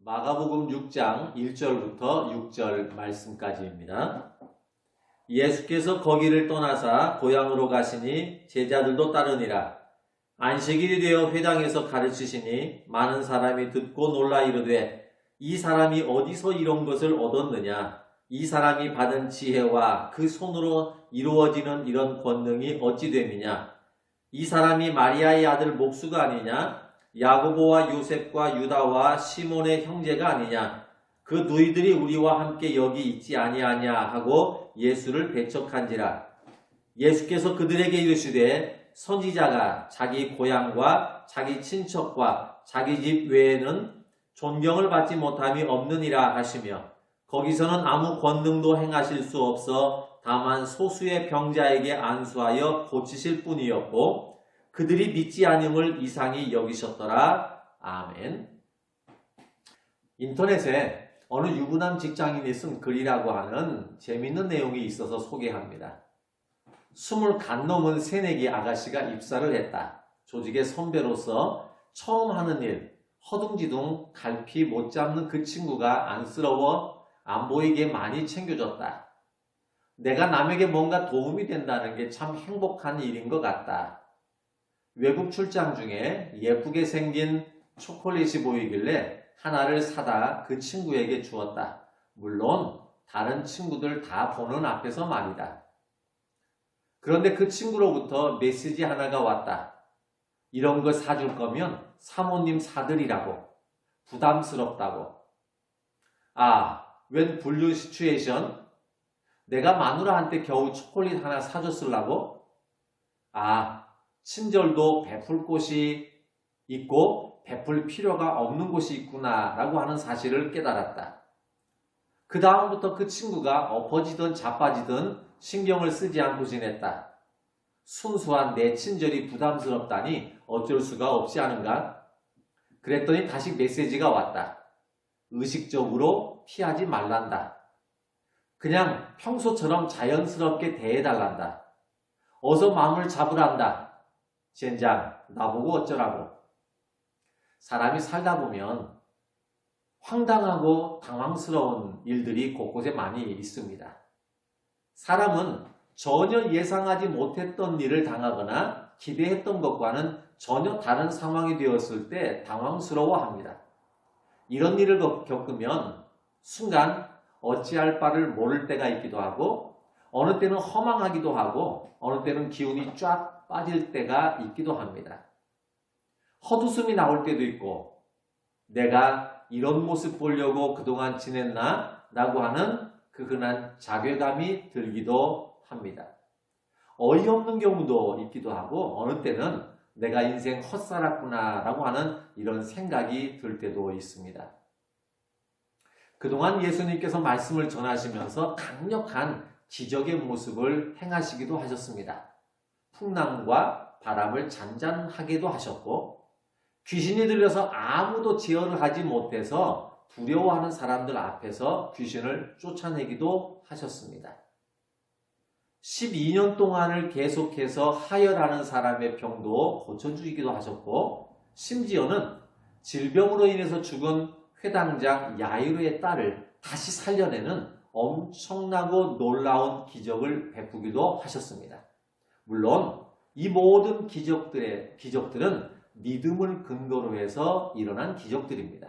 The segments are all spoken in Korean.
마가복음 6장 1절부터 6절 말씀까지입니다. 예수께서 거기를 떠나사 고향으로 가시니 제자들도 따르니라. 안식일이 되어 회당에서 가르치시니 많은 사람이 듣고 놀라 이르되 이 사람이 어디서 이런 것을 얻었느냐? 이 사람이 받은 지혜와 그 손으로 이루어지는 이런 권능이 어찌 됨이냐? 이 사람이 마리아의 아들 목수가 아니냐? 야고보와 요셉과 유다와 시몬의 형제가 아니냐? 그 누이들이 우리와 함께 여기 있지 아니하냐 하고 예수를 배척한지라. 예수께서 그들에게 이르시되 선지자가 자기 고향과 자기 친척과 자기 집 외에는 존경을 받지 못함이 없느니라 하시며 거기서는 아무 권능도 행하실 수 없어 다만 소수의 병자에게 안수하여 고치실 뿐이었고 그들이 믿지 않음을 이상히 여기셨더라. 아멘. 인터넷에 어느 유부남 직장인이 쓴 글이라고 하는 재미있는 내용이 있어서 소개합니다. 20 간 넘은 새내기 아가씨가 입사를 했다. 조직의 선배로서 처음 하는 일, 허둥지둥 갈피 못 잡는 그 친구가 안쓰러워 안 보이게 많이 챙겨줬다. 내가 남에게 뭔가 도움이 된다는 게 참 행복한 일인 것 같다. 외국 출장 중에 예쁘게 생긴 초콜릿이 보이길래 하나를 사다 그 친구에게 주었다. 물론 다른 친구들 다 보는 앞에서 말이다. 그런데 그 친구로부터 메시지 하나가 왔다. 이런 거 사줄 거면 사모님 사드리라고. 부담스럽다고. 아, 웬 분류 시츄에이션? 내가 마누라한테 겨우 초콜릿 하나 사줬으려고? 아, 친절도 베풀 곳이 있고 베풀 필요가 없는 곳이 있구나 라고 하는 사실을 깨달았다. 그 다음부터 그 친구가 엎어지든 자빠지든 신경을 쓰지 않고 지냈다. 순수한 내 친절이 부담스럽다니 어쩔 수가 없지 않은가? 그랬더니 다시 메시지가 왔다. 의식적으로 피하지 말란다. 그냥 평소처럼 자연스럽게 대해달란다. 어서 마음을 잡으란다. 젠장, 나보고 어쩌라고. 사람이 살다 보면 황당하고 당황스러운 일들이 곳곳에 많이 있습니다. 사람은 전혀 예상하지 못했던 일을 당하거나 기대했던 것과는 전혀 다른 상황이 되었을 때 당황스러워합니다. 이런 일을 겪으면 순간 어찌할 바를 모를 때가 있기도 하고 어느 때는 허망하기도 하고 어느 때는 기운이 쫙 빠질 때가 있기도 합니다. 헛웃음이 나올 때도 있고 내가 이런 모습 보려고 그동안 지냈나? 라고 하는 그 흔한 자괴감이 들기도 합니다. 어이없는 경우도 있기도 하고 어느 때는 내가 인생 헛살았구나 라고 하는 이런 생각이 들 때도 있습니다. 그동안 예수님께서 말씀을 전하시면서 강력한 기적의 모습을 행하시기도 하셨습니다. 풍랑과 바람을 잔잔하게도 하셨고 귀신이 들려서 아무도 제어를 하지 못해서 두려워하는 사람들 앞에서 귀신을 쫓아내기도 하셨습니다. 12년 동안을 계속해서 하혈하는 사람의 병도 고쳐주기도 하셨고 심지어는 질병으로 인해서 죽은 회당장 야이로의 딸을 다시 살려내는 엄청나고 놀라운 기적을 베푸기도 하셨습니다. 물론 이 모든 기적들은 믿음을 근거로 해서 일어난 기적들입니다.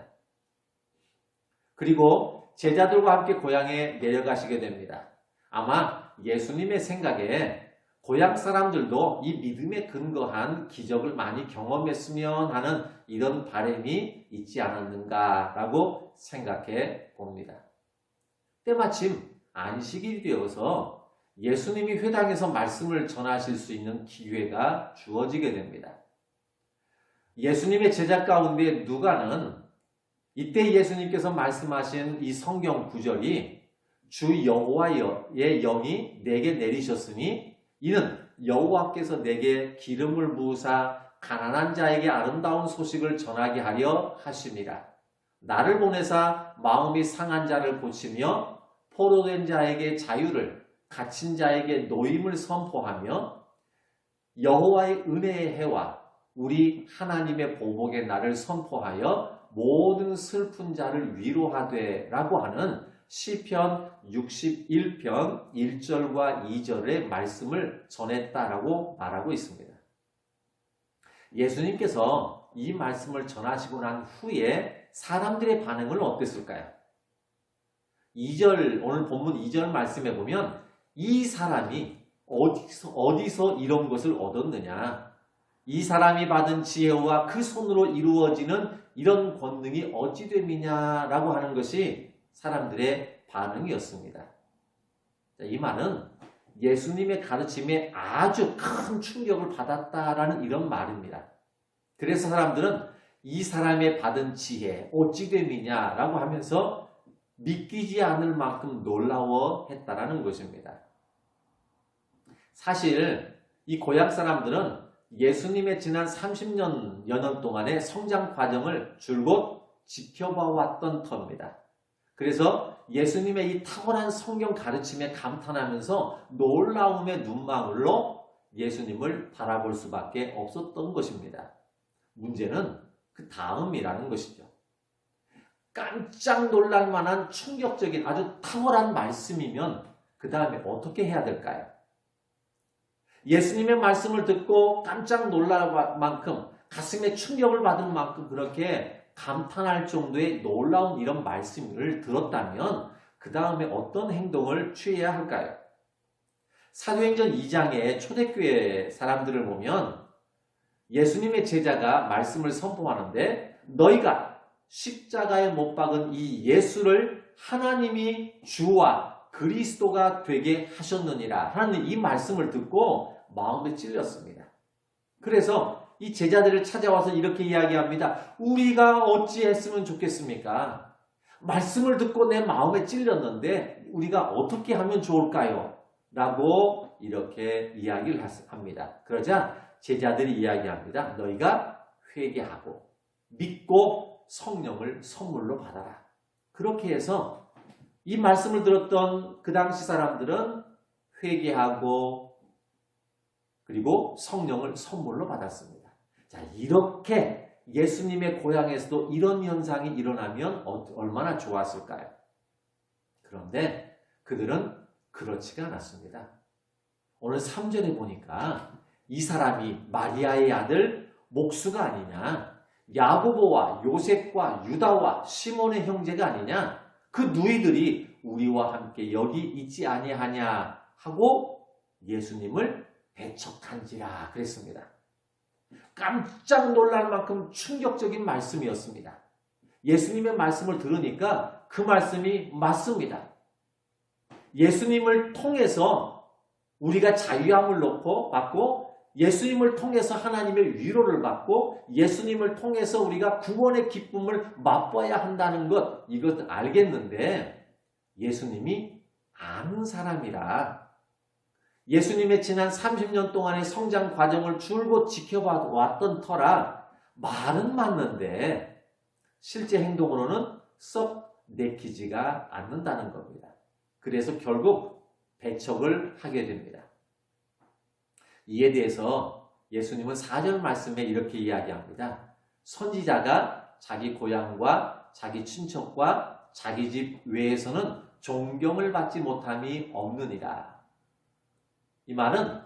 그리고 제자들과 함께 고향에 내려가시게 됩니다. 아마 예수님의 생각에 고향 사람들도 이 믿음에 근거한 기적을 많이 경험했으면 하는 이런 바람이 있지 않았는가라고 생각해 봅니다. 때마침 안식일이 되어서 예수님이 회당에서 말씀을 전하실 수 있는 기회가 주어지게 됩니다. 예수님의 제자 가운데 누가는 이때 예수님께서 말씀하신 이 성경 구절이 주 여호와의 영이 내게 내리셨으니 이는 여호와께서 내게 기름을 부으사 가난한 자에게 아름다운 소식을 전하게 하려 하심이라. 나를 보내사 마음이 상한 자를 고치며 포로된 자에게 자유를 갇힌 자에게 노임을 선포하며 여호와의 은혜의 해와 우리 하나님의 보복의 날을 선포하여 모든 슬픈 자를 위로하되 라고 하는 시편 61편 1절과 2절의 말씀을 전했다라고 말하고 있습니다. 예수님께서 이 말씀을 전하시고 난 후에 사람들의 반응은 어땠을까요? 2절, 오늘 본문 2절 말씀에 보면 이 사람이 어디서 이런 것을 얻었느냐? 이 사람이 받은 지혜와 그 손으로 이루어지는 이런 권능이 어찌 됨이냐라고 하는 것이 사람들의 반응이었습니다. 이 말은 예수님의 가르침에 아주 큰 충격을 받았다라는 이런 말입니다. 그래서 사람들은 이 사람의 받은 지혜 어찌 됨이냐라고 하면서 믿기지 않을 만큼 놀라워했다라는 것입니다. 사실 이 고향 사람들은 예수님의 지난 30여 년 동안의 성장 과정을 줄곧 지켜봐왔던 터입니다. 그래서 예수님의 이 탁월한 성경 가르침에 감탄하면서 놀라움의 눈망울로 예수님을 바라볼 수밖에 없었던 것입니다. 문제는 그 다음이라는 것이죠. 깜짝 놀랄 만한 충격적인 아주 탁월한 말씀이면 그 다음에 어떻게 해야 될까요? 예수님의 말씀을 듣고 깜짝 놀랄 만큼 가슴에 충격을 받을 만큼 그렇게 감탄할 정도의 놀라운 이런 말씀을 들었다면 그 다음에 어떤 행동을 취해야 할까요? 사도행전 2장의 초대교회 사람들을 보면 예수님의 제자가 말씀을 선포하는데 너희가 십자가에 못 박은 이 예수를 하나님이 주와 그리스도가 되게 하셨느니라 하는 이 말씀을 듣고 마음에 찔렸습니다. 그래서 이 제자들을 찾아와서 이렇게 이야기합니다. 우리가 어찌 했으면 좋겠습니까? 말씀을 듣고 내 마음에 찔렸는데 우리가 어떻게 하면 좋을까요? 라고 이렇게 이야기를 합니다. 그러자 제자들이 이야기합니다. 너희가 회개하고 믿고 성령을 선물로 받아라. 그렇게 해서 이 말씀을 들었던 그 당시 사람들은 회개하고 그리고 성령을 선물로 받았습니다. 자, 이렇게 예수님의 고향에서도 이런 현상이 일어나면 얼마나 좋았을까요? 그런데 그들은 그렇지가 않았습니다. 오늘 3절에 보니까 이 사람이 마리아의 아들 목수가 아니냐, 야고보와 요셉과 유다와 시몬의 형제가 아니냐, 그 누이들이 우리와 함께 여기 있지 아니하냐 하고 예수님을 배척한지라 그랬습니다. 깜짝 놀랄 만큼 충격적인 말씀이었습니다. 예수님의 말씀을 들으니까 그 말씀이 맞습니다. 예수님을 통해서 우리가 자유함을 받고 예수님을 통해서 하나님의 위로를 받고 예수님을 통해서 우리가 구원의 기쁨을 맛봐야 한다는 것, 이것을 알겠는데 예수님이 아는 사람이라 예수님의 지난 30년 동안의 성장 과정을 줄곧 지켜봤던 터라 말은 맞는데 실제 행동으로는 썩 내키지가 않는다는 겁니다. 그래서 결국 배척을 하게 됩니다. 이에 대해서 예수님은 4절 말씀에 이렇게 이야기합니다. 선지자가 자기 고향과 자기 친척과 자기 집 외에서는 존경을 받지 못함이 없느니라. 이 말은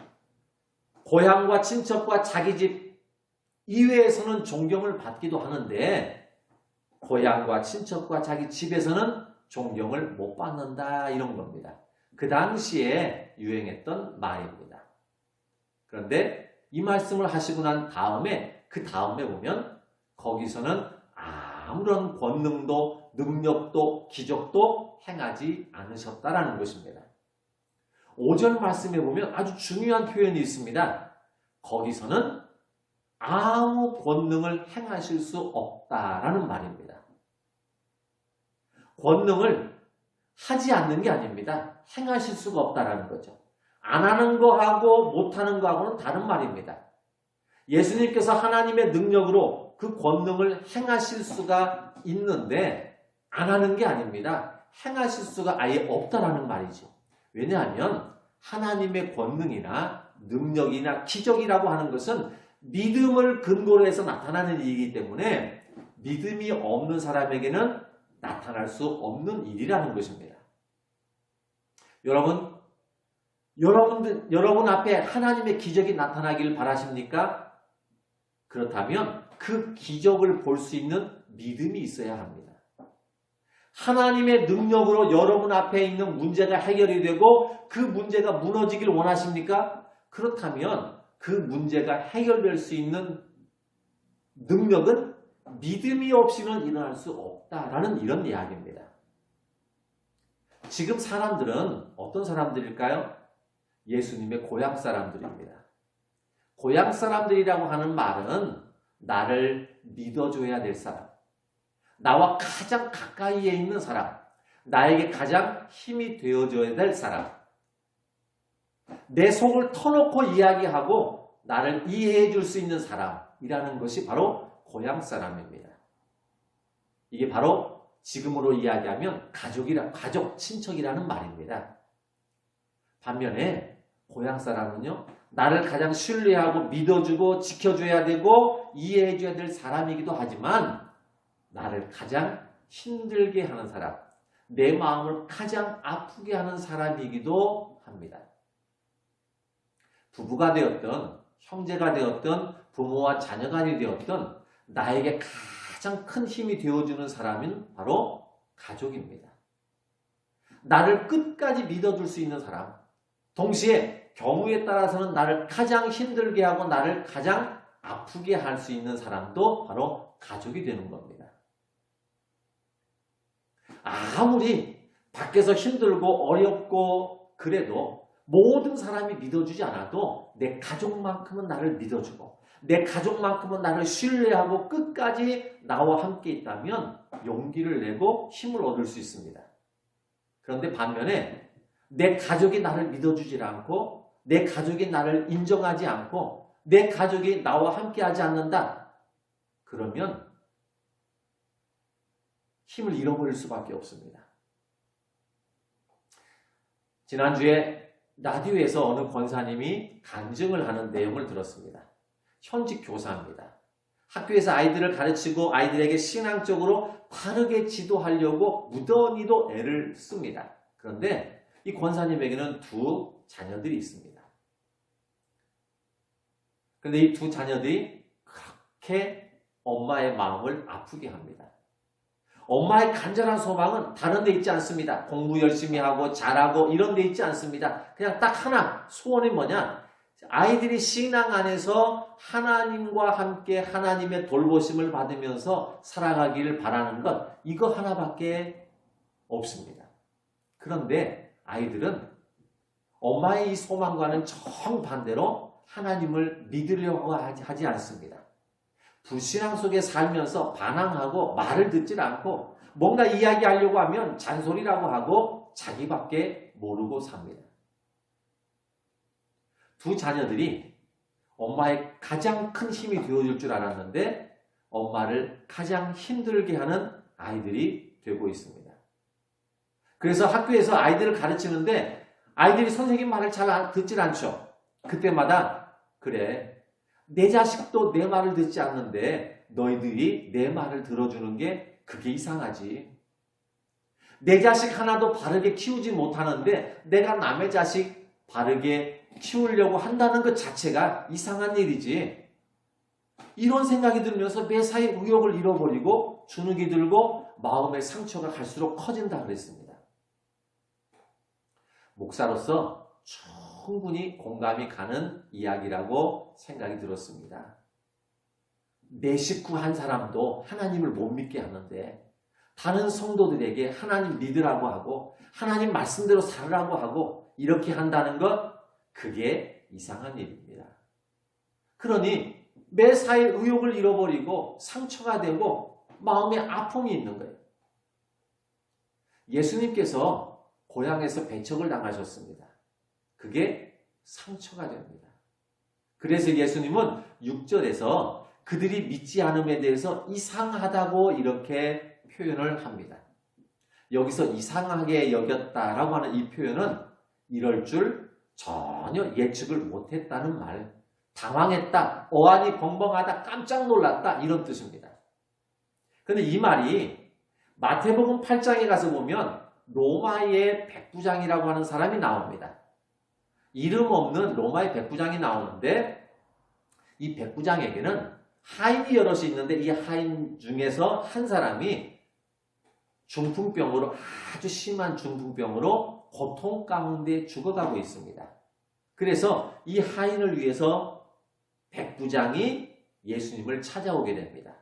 고향과 친척과 자기 집 이외에서는 존경을 받기도 하는데 고향과 친척과 자기 집에서는 존경을 못 받는다 이런 겁니다. 그 당시에 유행했던 말입니다. 그런데 이 말씀을 하시고 난 다음에 그 다음에 보면 거기서는 아무런 권능도 능력도 기적도 행하지 않으셨다라는 것입니다. 5절 말씀에 보면 아주 중요한 표현이 있습니다. 거기서는 아무 권능을 행하실 수 없다라는 말입니다. 권능을 하지 않는 게 아닙니다. 행하실 수가 없다라는 거죠. 안 하는 거하고 못하는 거하고는 다른 말입니다. 예수님께서 하나님의 능력으로 그 권능을 행하실 수가 있는데 안 하는 게 아닙니다. 행하실 수가 아예 없다라는 말이죠. 왜냐하면 하나님의 권능이나 능력이나 기적이라고 하는 것은 믿음을 근거로 해서 나타나는 일이기 때문에 믿음이 없는 사람에게는 나타날 수 없는 일이라는 것입니다. 여러분 앞에 하나님의 기적이 나타나기를 바라십니까? 그렇다면 그 기적을 볼 수 있는 믿음이 있어야 합니다. 하나님의 능력으로 여러분 앞에 있는 문제가 해결이 되고 그 문제가 무너지길 원하십니까? 그렇다면 그 문제가 해결될 수 있는 능력은 믿음이 없이는 일어날 수 없다라는 이런 이야기입니다. 지금 사람들은 어떤 사람들일까요? 예수님의 고향 사람들입니다. 고향 사람들이라고 하는 말은 나를 믿어줘야 될 사람, 나와 가장 가까이에 있는 사람, 나에게 가장 힘이 되어줘야 될 사람, 내 속을 터놓고 이야기하고 나를 이해해 줄 수 있는 사람이라는 것이 바로 고향 사람입니다. 이게 바로 지금으로 이야기하면 가족, 친척이라는 말입니다. 반면에 고향 사람은요, 나를 가장 신뢰하고 믿어주고 지켜줘야 되고 이해해줘야 될 사람이기도 하지만 나를 가장 힘들게 하는 사람, 내 마음을 가장 아프게 하는 사람이기도 합니다. 부부가 되었든 형제가 되었든 부모와 자녀 간이 되었든 나에게 가장 큰 힘이 되어주는 사람은 바로 가족입니다. 나를 끝까지 믿어줄 수 있는 사람, 동시에 경우에 따라서는 나를 가장 힘들게 하고 나를 가장 아프게 할 수 있는 사람도 바로 가족이 되는 겁니다. 아무리 밖에서 힘들고 어렵고 그래도 모든 사람이 믿어주지 않아도 내 가족만큼은 나를 믿어주고 내 가족만큼은 나를 신뢰하고 끝까지 나와 함께 있다면 용기를 내고 힘을 얻을 수 있습니다. 그런데 반면에 내 가족이 나를 믿어주지 않고 내 가족이 나를 인정하지 않고 내 가족이 나와 함께하지 않는다. 그러면 힘을 잃어버릴 수밖에 없습니다. 지난주에 라디오에서 어느 권사님이 간증을 하는 내용을 들었습니다. 현직 교사입니다. 학교에서 아이들을 가르치고 아이들에게 신앙적으로 바르게 지도하려고 무던히도 애를 씁니다. 그런데 이 권사님에게는 두 자녀들이 있습니다. 그런데 이 두 자녀들이 그렇게 엄마의 마음을 아프게 합니다. 엄마의 간절한 소망은 다른 데 있지 않습니다. 공부 열심히 하고 잘하고 이런 데 있지 않습니다. 그냥 딱 하나, 소원이 뭐냐? 아이들이 신앙 안에서 하나님과 함께 하나님의 돌보심을 받으면서 살아가기를 바라는 것, 이거 하나밖에 없습니다. 그런데 아이들은 엄마의 이 소망과는 정반대로 하나님을 믿으려고 하지 않습니다. 불신앙 속에 살면서 반항하고 말을 듣질 않고 뭔가 이야기하려고 하면 잔소리라고 하고 자기밖에 모르고 삽니다. 두 자녀들이 엄마의 가장 큰 힘이 되어줄 줄 알았는데 엄마를 가장 힘들게 하는 아이들이 되고 있습니다. 그래서 학교에서 아이들을 가르치는데 아이들이 선생님 말을 잘 듣질 않죠. 그때마다 그래, 내 자식도 내 말을 듣지 않는데 너희들이 내 말을 들어주는 게 그게 이상하지. 내 자식 하나도 바르게 키우지 못하는데 내가 남의 자식 바르게 키우려고 한다는 것 자체가 이상한 일이지. 이런 생각이 들면서 매사에 의욕을 잃어버리고 주눅이 들고 마음의 상처가 갈수록 커진다 그랬습니다. 목사로서 충분히 공감이 가는 이야기라고 생각이 들었습니다. 내 식구 한 사람도 하나님을 못 믿게 하는데 다른 성도들에게 하나님 믿으라고 하고 하나님 말씀대로 살으라고 하고 이렇게 한다는 것, 그게 이상한 일입니다. 그러니 매사에 의욕을 잃어버리고 상처가 되고 마음에 아픔이 있는 거예요. 예수님께서 고향에서 배척을 당하셨습니다. 그게 상처가 됩니다. 그래서 예수님은 6절에서 그들이 믿지 않음에 대해서 이상하다고 이렇게 표현을 합니다. 여기서 이상하게 여겼다라고 하는 이 표현은 이럴 줄 전혀 예측을 못했다는 말, 당황했다, 어안이 벙벙하다, 깜짝 놀랐다 이런 뜻입니다. 근데 이 말이 마태복음 8장에 가서 보면 로마의 백부장이라고 하는 사람이 나옵니다. 이름 없는 로마의 백부장이 나오는데 이 백부장에게는 하인이 여럿이 있는데 이 하인 중에서 한 사람이 중풍병으로 아주 심한 중풍병으로 고통 가운데 죽어가고 있습니다. 그래서 이 하인을 위해서 백부장이 예수님을 찾아오게 됩니다.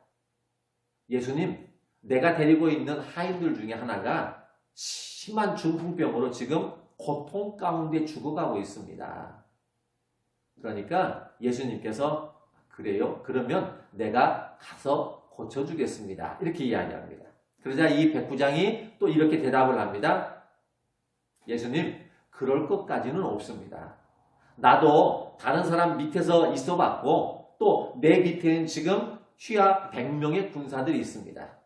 예수님, 내가 데리고 있는 하인들 중에 하나가 심한 중풍병으로 지금 고통 가운데 죽어가고 있습니다. 그러니까 예수님께서 그래요? 그러면 내가 가서 고쳐주겠습니다. 이렇게 이야기합니다. 그러자 이 백부장이 또 이렇게 대답을 합니다. 예수님, 그럴 것까지는 없습니다. 나도 다른 사람 밑에서 있어봤고 또 내 밑에는 지금 취하 100명의 군사들이 있습니다.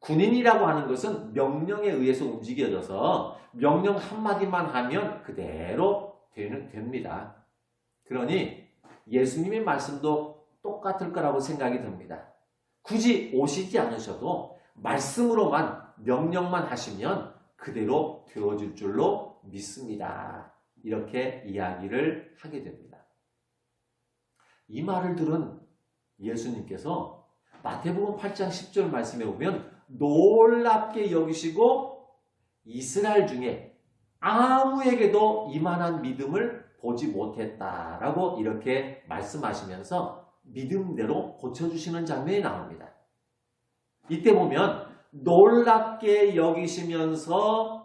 군인이라고 하는 것은 명령에 의해서 움직여져서 명령 한마디만 하면 그대로 됩니다. 그러니 예수님의 말씀도 똑같을 거라고 생각이 듭니다. 굳이 오시지 않으셔도 말씀으로만 명령만 하시면 그대로 되어질 줄로 믿습니다. 이렇게 이야기를 하게 됩니다. 이 말을 들은 예수님께서 마태복음 8장 10절 말씀에 보면 놀랍게 여기시고 이스라엘 중에 아무에게도 이만한 믿음을 보지 못했다라고 이렇게 말씀하시면서 믿음대로 고쳐주시는 장면이 나옵니다. 이때 보면 놀랍게 여기시면서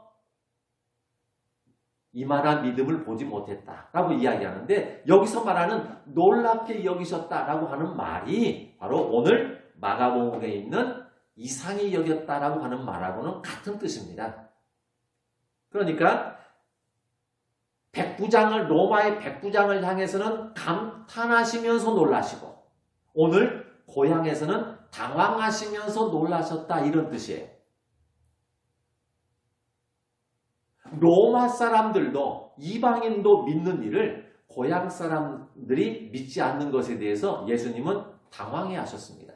이만한 믿음을 보지 못했다라고 이야기하는데 여기서 말하는 놀랍게 여기셨다라고 하는 말이 바로 오늘 마가복음에 있는 이상히 여겼다라고 하는 말하고는 같은 뜻입니다. 그러니까 로마의 백부장을 향해서는 감탄하시면서 놀라시고 오늘 고향에서는 당황하시면서 놀라셨다 이런 뜻이에요. 로마 사람들도 이방인도 믿는 일을 고향 사람들이 믿지 않는 것에 대해서 예수님은 당황해 하셨습니다.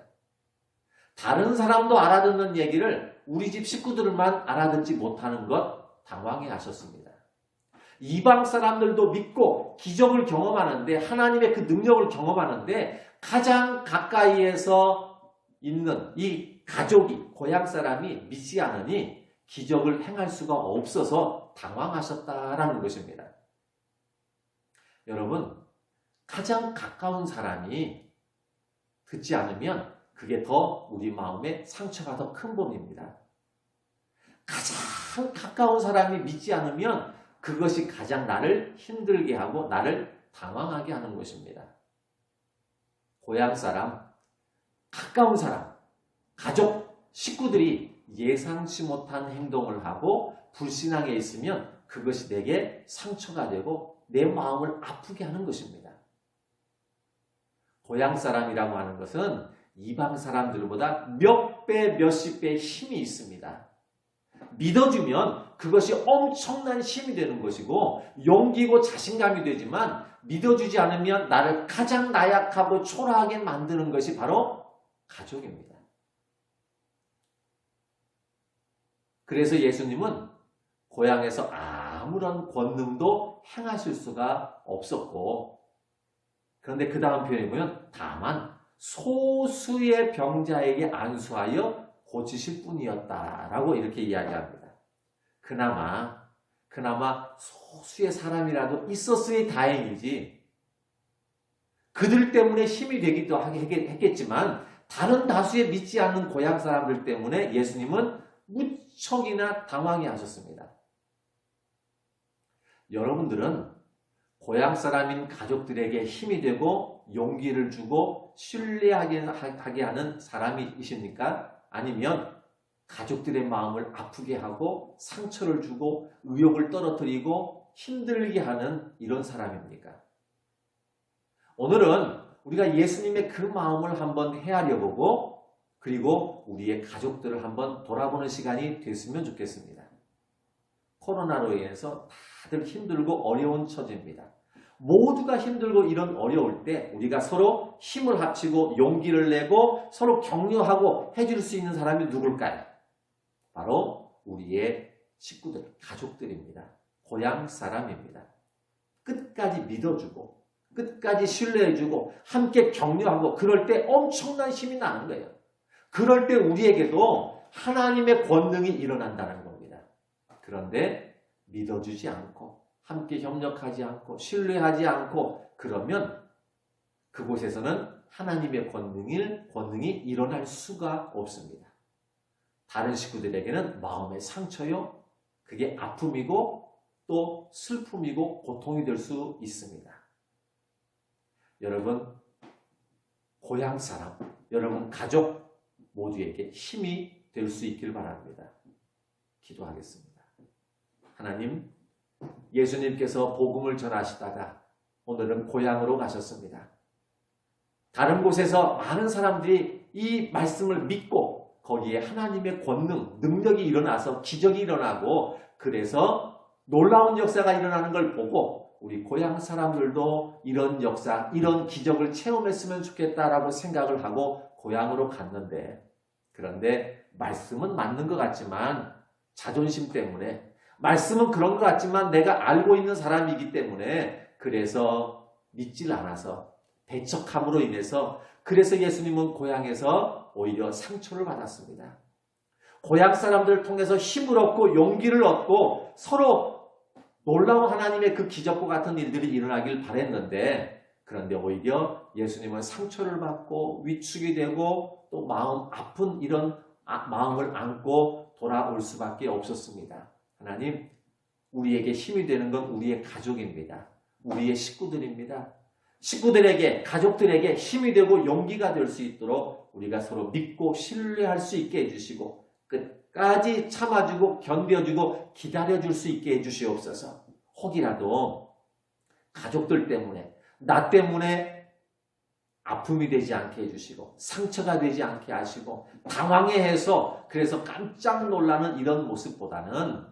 다른 사람도 알아듣는 얘기를 우리 집 식구들만 알아듣지 못하는 것 당황해 하셨습니다. 이방 사람들도 믿고 기적을 경험하는데 하나님의 그 능력을 경험하는데 가장 가까이에서 있는 이 가족이 고향 사람이 믿지 않으니 기적을 행할 수가 없어서 당황하셨다라는 것입니다. 여러분, 가장 가까운 사람이 듣지 않으면 그게 더 우리 마음에 상처가 더 큰 범위입니다. 가장 가까운 사람이 믿지 않으면 그것이 가장 나를 힘들게 하고 나를 당황하게 하는 것입니다. 고향 사람, 가까운 사람, 가족, 식구들이 예상치 못한 행동을 하고 불신앙에 있으면 그것이 내게 상처가 되고 내 마음을 아프게 하는 것입니다. 고향 사람이라고 하는 것은 이방 사람들보다 몇 배, 몇십 배의 힘이 있습니다. 믿어주면 그것이 엄청난 힘이 되는 것이고 용기고 자신감이 되지만 믿어주지 않으면 나를 가장 나약하고 초라하게 만드는 것이 바로 가족입니다. 그래서 예수님은 고향에서 아무런 권능도 행하실 수가 없었고 그런데 그 다음 표현에 보면 다만 소수의 병자에게 안수하여 고치실 뿐이었다라고 이렇게 이야기합니다. 그나마 소수의 사람이라도 있었으니 다행이지 그들 때문에 힘이 되기도 했겠지만 다른 다수의 믿지 않는 고향 사람들 때문에 예수님은 무척이나 당황해 하셨습니다. 여러분들은 고향 사람인 가족들에게 힘이 되고 용기를 주고 신뢰하게 하는 사람이십니까? 아니면 가족들의 마음을 아프게 하고 상처를 주고 의욕을 떨어뜨리고 힘들게 하는 이런 사람입니까? 오늘은 우리가 예수님의 그 마음을 한번 헤아려 보고 그리고 우리의 가족들을 한번 돌아보는 시간이 됐으면 좋겠습니다. 코로나로 인해서 다들 힘들고 어려운 처지입니다. 모두가 힘들고 이런 어려울 때 우리가 서로 힘을 합치고 용기를 내고 서로 격려하고 해줄 수 있는 사람이 누굴까요? 바로 우리의 식구들, 가족들입니다. 고향 사람입니다. 끝까지 믿어주고 끝까지 신뢰해주고 함께 격려하고 그럴 때 엄청난 힘이 나는 거예요. 그럴 때 우리에게도 하나님의 권능이 일어난다는 겁니다. 그런데 믿어주지 않고 함께 협력하지 않고 신뢰하지 않고 그러면 그곳에서는 하나님의 권능이 일어날 수가 없습니다. 다른 식구들에게는 마음의 상처요. 그게 아픔이고 또 슬픔이고 고통이 될 수 있습니다. 여러분, 고향 사람, 여러분 가족 모두에게 힘이 될 수 있길 바랍니다. 기도하겠습니다. 하나님, 예수님께서 복음을 전하시다가 오늘은 고향으로 가셨습니다. 다른 곳에서 많은 사람들이 이 말씀을 믿고 거기에 하나님의 권능, 능력이 일어나서 기적이 일어나고 그래서 놀라운 역사가 일어나는 걸 보고 우리 고향 사람들도 이런 역사, 이런 기적을 체험했으면 좋겠다라고 생각을 하고 고향으로 갔는데 그런데 말씀은 맞는 것 같지만 자존심 때문에 말씀은 그런 것 같지만 내가 알고 있는 사람이기 때문에 그래서 믿질 않아서 배척함으로 인해서 그래서 예수님은 고향에서 오히려 상처를 받았습니다. 고향 사람들을 통해서 힘을 얻고 용기를 얻고 서로 놀라운 하나님의 그 기적과 같은 일들이 일어나길 바랬는데 그런데 오히려 예수님은 상처를 받고 위축이 되고 또 마음 아픈 이런 마음을 안고 돌아올 수밖에 없었습니다. 하나님, 우리에게 힘이 되는 건 우리의 가족입니다. 우리의 식구들입니다. 식구들에게, 가족들에게 힘이 되고 용기가 될 수 있도록 우리가 서로 믿고 신뢰할 수 있게 해주시고 끝까지 참아주고 견뎌주고 기다려줄 수 있게 해주시옵소서. 혹이라도 가족들 때문에 나 때문에 아픔이 되지 않게 해주시고 상처가 되지 않게 하시고 당황해해서 그래서 깜짝 놀라는 이런 모습보다는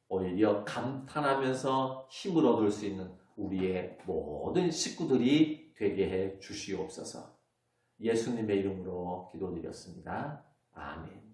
오히려 감탄하면서 힘을 얻을 수 있는 우리의 모든 식구들이 되게 해 주시옵소서. 예수님의 이름으로 기도드렸습니다. 아멘.